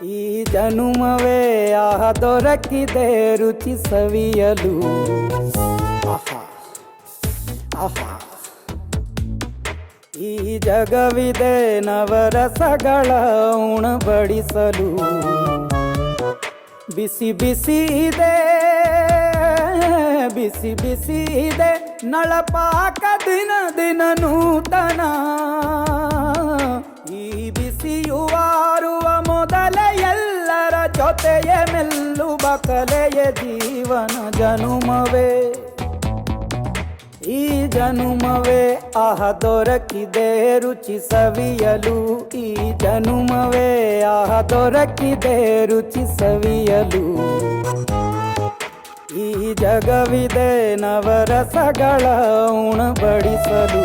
ಈ ಜನುಮವೇ ಆಹ ದೊರಕಿದೆ ರುಚಿ ಸವಿಯಲು. ಆಹಾ ಆಹಾ, ಈ ಜಗವಿದೆ ನವರಸಗಳ ಉಣಬಡಿಸಲು. ಬಿಸಿ ಬಿಸಿ ಇದೆ, ಬಿಸಿ ಬಿಸಿ ಇದೆ ನಳಪಾಕ ದಿನ ದಿನ ನೂತನ. ಈ ಬಿಸಿಯುವಾರುವ ಮೊದಲೇ ಎಲ್ಲರ ಜೊತೆಯ ಮೆಲ್ಲುವ ಕಲೆಯ ಜೀವನ ಜನುಮವೇ. ಈ ಜನುಮವೇ ಆಹ ದೊರಕಿದೆ ರುಚಿ ಸವಿಯಲು. ಈ ಜನುಮವೇ ಆಹ ದೊರಕಿದೆ ರುಚಿ ಸವಿಯಲು. ಈ ಜಗವಿದೆ ನವರಸಗಳ ಉಣಬಡಿಸಲು.